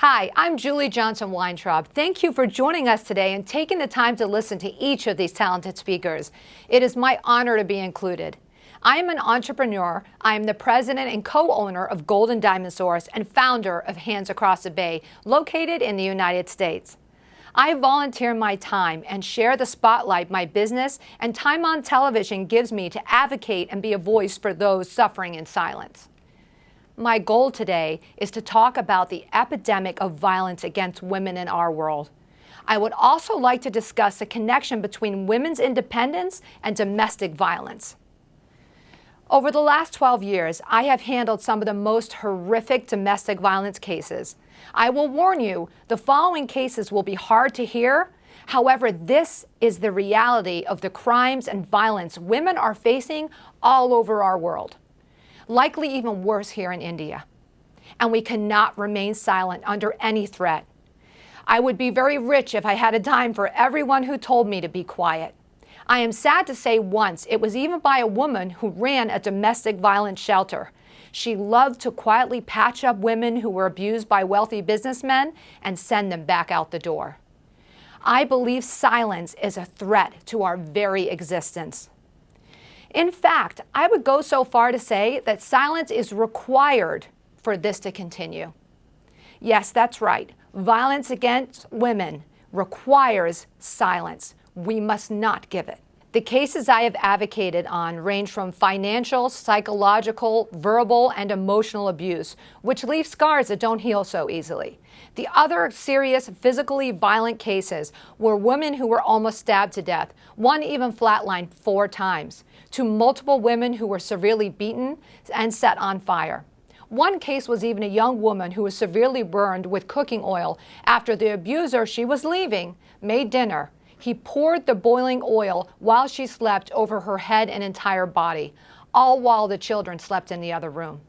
Hi, I'm Julie Johnson Weintraub. Thank you for joining us today and taking the time to listen to each of these talented speakers. It is my honor to be included. I am an entrepreneur. I am the president and co-owner of Golden Diamond Source and founder of Hands Across the Bay, located in the United States. I volunteer my time and share the spotlight my business and time on television gives me to advocate and be a voice for those suffering in silence. My goal today is to talk about the epidemic of violence against women in our world. I would also like to discuss the connection between women's independence and domestic violence. Over the last 12 years, I have handled some of the most horrific domestic violence cases. I will warn you, the following cases will be hard to hear. However, this is the reality of the crimes and violence women are facing all over our world. Likely even worse here in India. And we cannot remain silent under any threat. I would be very rich if I had a dime for everyone who told me to be quiet. I am sad to say once it was even by a woman who ran a domestic violence shelter. She loved to quietly patch up women who were abused by wealthy businessmen and send them back out the door. I believe silence is a threat to our very existence. In fact, I would go so far to say that silence is required for this to continue. Yes, that's right. Violence against women requires silence. We must not give it. The cases I have advocated on range from financial, psychological, verbal, and emotional abuse, which leave scars that don't heal so easily. The other serious physically violent cases were women who were almost stabbed to death, one even flatlined 4 times, to multiple women who were severely beaten and set on fire. One case was even a young woman who was severely burned with cooking oil after the abuser she was leaving made dinner. He poured the boiling oil while she slept over her head and entire body, all while the children slept in the other room.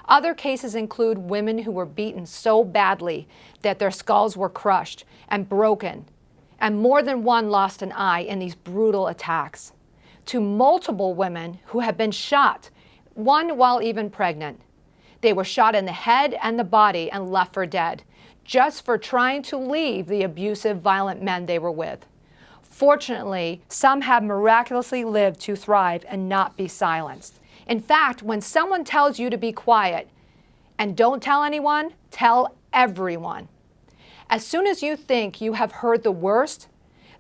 Other cases include women who were beaten so badly that their skulls were crushed and broken, and more than one lost an eye in these brutal attacks. To multiple women who have been shot, one while even pregnant. They were shot in the head and the body and left for dead, just for trying to leave the abusive, violent men they were with. Fortunately, some have miraculously lived to thrive and not be silenced. In fact, when someone tells you to be quiet and don't tell anyone, tell everyone. As soon as you think you have heard the worst,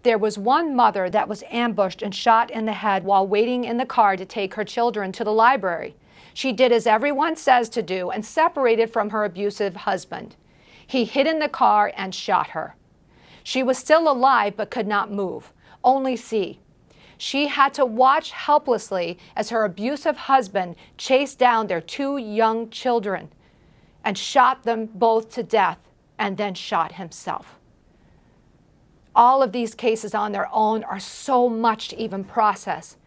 there was one mother that was ambushed and shot in the head while waiting in the car to take her children to the library. She did as everyone says to do and separated from her abusive husband. He hid in the car and shot her. She was still alive but could not move, only see. She had to watch helplessly as her abusive husband chased down their 2 young children and shot them both to death and then shot himself. All of these cases on their own are so much to even process.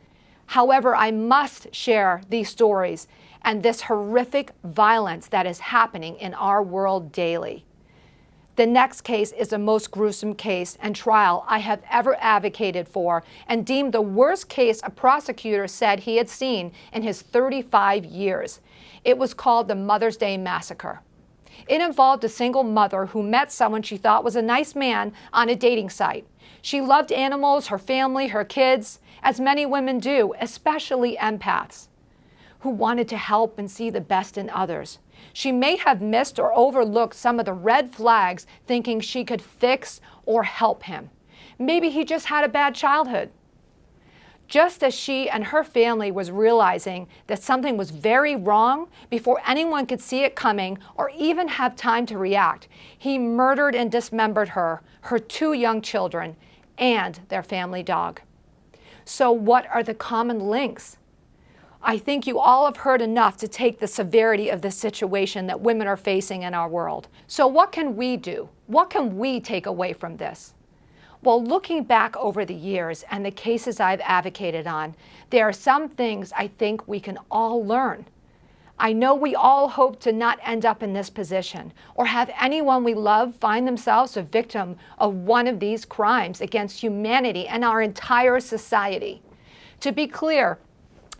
However, I must share these stories and this horrific violence that is happening in our world daily. The next case is the most gruesome case and trial I have ever advocated for and deemed the worst case a prosecutor said he had seen in his 35 years. It was called the Mother's Day Massacre. It involved a single mother who met someone she thought was a nice man on a dating site. She loved animals, her family, her kids, as many women do, especially empaths, who wanted to help and see the best in others. She may have missed or overlooked some of the red flags, thinking she could fix or help him. Maybe he just had a bad childhood. Just as she and her family was realizing that something was very wrong before anyone could see it coming or even have time to react, he murdered and dismembered her 2 young children, and their family dog. So what are the common links? I think you all have heard enough to take the severity of the situation that women are facing in our world. So what can we do? What can we take away from this? Well, looking back over the years and the cases I've advocated on, there are some things I think we can all learn. I know we all hope to not end up in this position or have anyone we love find themselves a victim of one of these crimes against humanity and our entire society. To be clear,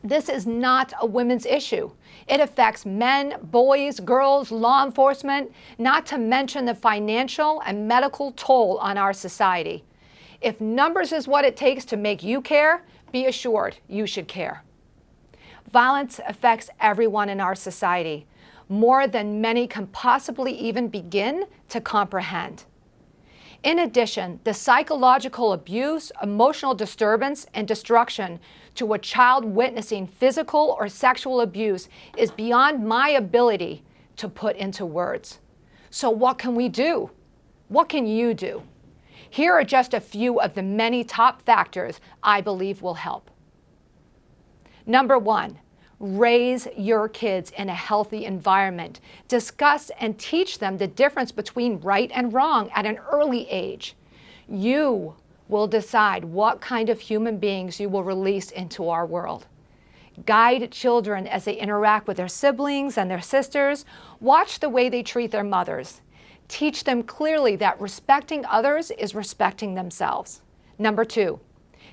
This is not a women's issue. It affects men, boys, girls, law enforcement, not to mention the financial and medical toll on our society. If numbers is what it takes to make you care, be assured you should care. Violence affects everyone in our society, more than many can possibly even begin to comprehend. In addition, the psychological abuse, emotional disturbance, and destruction to a child witnessing physical or sexual abuse is beyond my ability to put into words. So what can we do? What can you do? Here are just a few of the many top factors I believe will help. Number 1, raise your kids in a healthy environment. Discuss and teach them the difference between right and wrong at an early age. You will decide what kind of human beings you will release into our world. Guide children as they interact with their siblings and their sisters. Watch the way they treat their mothers. Teach them clearly that respecting others is respecting themselves. Number 2,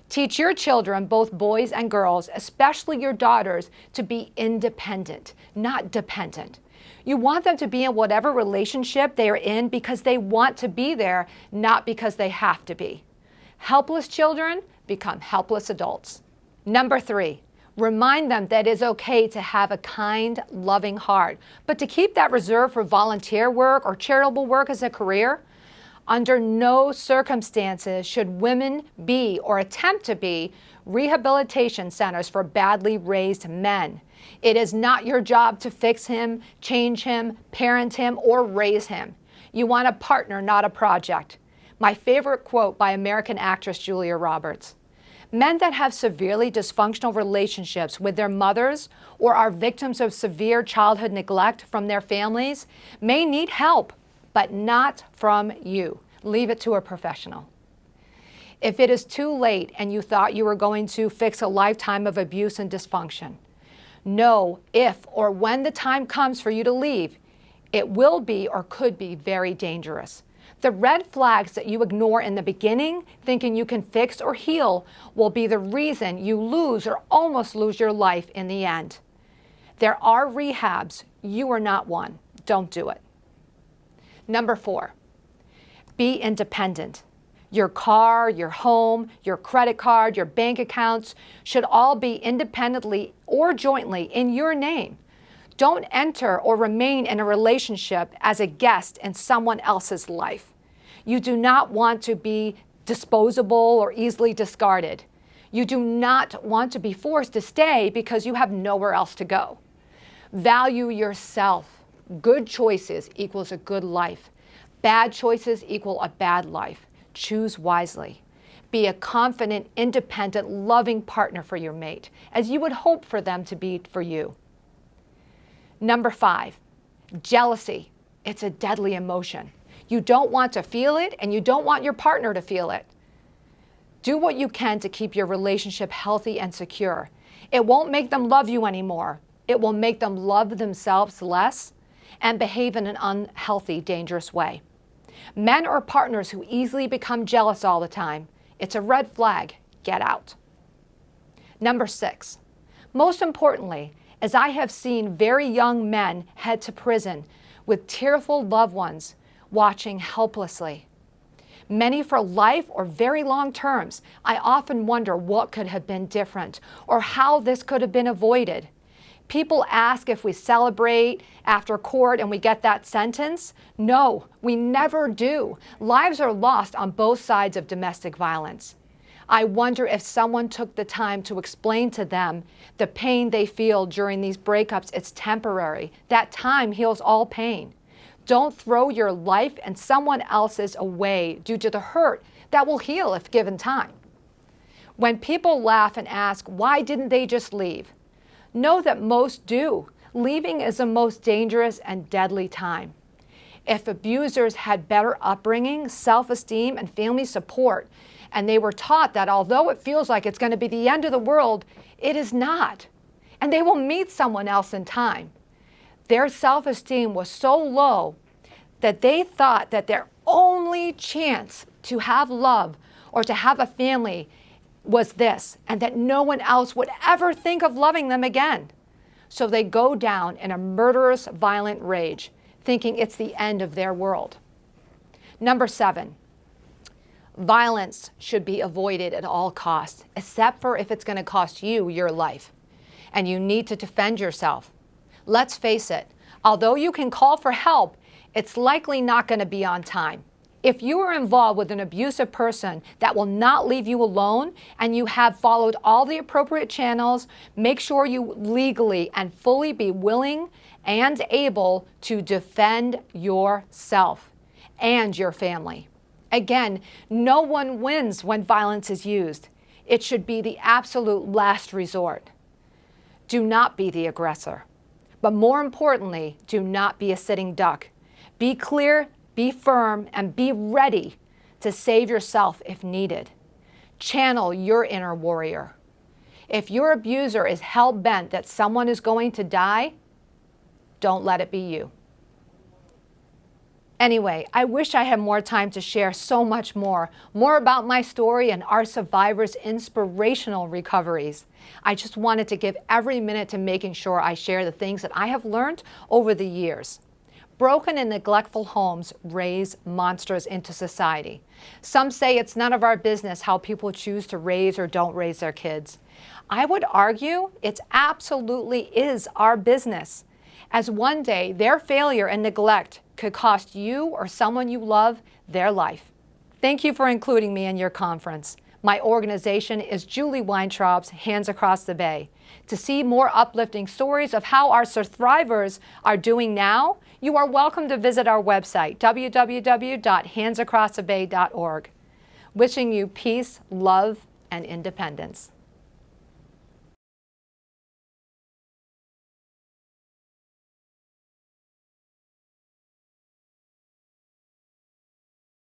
teach your children, both boys and girls, especially your daughters, to be independent, not dependent. You want them to be in whatever relationship they are in because they want to be there, not because they have to be. Helpless children become helpless adults. Number 3, remind them that it is okay to have a kind, loving heart, but to keep that reserved for volunteer work or charitable work as a career. Under no circumstances should women be or attempt to be rehabilitation centers for badly raised men. It is not your job to fix him, change him, parent him, or raise him. You want a partner, not a project. My favorite quote by American actress Julia Roberts. Men that have severely dysfunctional relationships with their mothers or are victims of severe childhood neglect from their families may need help, but not from you. Leave it to a professional. If it is too late and you thought you were going to fix a lifetime of abuse and dysfunction, know if or when the time comes for you to leave, it will be or could be very dangerous. The red flags that you ignore in the beginning, thinking you can fix or heal, will be the reason you lose or almost lose your life in the end. There are rehabs. You are not one. Don't do it. Number 4, be independent. Your car, your home, your credit card, your bank accounts should all be independently or jointly in your name. Don't enter or remain in a relationship as a guest in someone else's life. You do not want to be disposable or easily discarded. You do not want to be forced to stay because you have nowhere else to go. Value yourself. Good choices equals a good life. Bad choices equal a bad life. Choose wisely. Be a confident, independent, loving partner for your mate, as you would hope for them to be for you. Number 5, jealousy. It's a deadly emotion. You don't want to feel it, and you don't want your partner to feel it. Do what you can to keep your relationship healthy and secure. It won't make them love you anymore. It will make them love themselves less and behave in an unhealthy, dangerous way. Men or partners who easily become jealous all the time, it's a red flag. Get out. Number 6, most importantly, as I have seen very young men head to prison with tearful loved ones watching helplessly. Many for life or very long terms, I often wonder what could have been different or how this could have been avoided. People ask if we celebrate after court and we get that sentence. No, we never do. Lives are lost on both sides of domestic violence. I wonder if someone took the time to explain to them the pain they feel during these breakups. It's temporary. That time heals all pain. Don't throw your life and someone else's away due to the hurt that will heal if given time. When people laugh and ask, why didn't they just leave? Know that most do. Leaving is the most dangerous and deadly time. If abusers had better upbringing, self-esteem, and family support, and they were taught that although it feels like it's going to be the end of the world, it is not. And they will meet someone else in time. Their self-esteem was so low that they thought that their only chance to have love or to have a family was this, and that no one else would ever think of loving them again. So they go down in a murderous, violent rage, thinking it's the end of their world. Number 7, violence should be avoided at all costs, except for if it's going to cost you your life, and you need to defend yourself. Let's face it, although you can call for help, it's likely not going to be on time. If you are involved with an abusive person that will not leave you alone and you have followed all the appropriate channels, make sure you legally and fully be willing and able to defend yourself and your family. Again, no one wins when violence is used. It should be the absolute last resort. Do not be the aggressor. But more importantly, do not be a sitting duck. Be clear, be firm, and be ready to save yourself if needed. Channel your inner warrior. If your abuser is hell-bent that someone is going to die, don't let it be you. Anyway, I wish I had more time to share so much more about my story and our survivors' inspirational recoveries. I just wanted to give every minute to making sure I share the things that I have learned over the years. Broken and neglectful homes raise monsters into society. Some say it's none of our business how people choose to raise or don't raise their kids. I would argue it absolutely is our business, as one day their failure and neglect could cost you or someone you love their life. Thank you for including me in your conference. My organization is Julie Weintraub's Hands Across the Bay. To see more uplifting stories of how our survivors are doing now, you are welcome to visit our website, www.handsacrossthebay.org. Wishing you peace, love, and independence.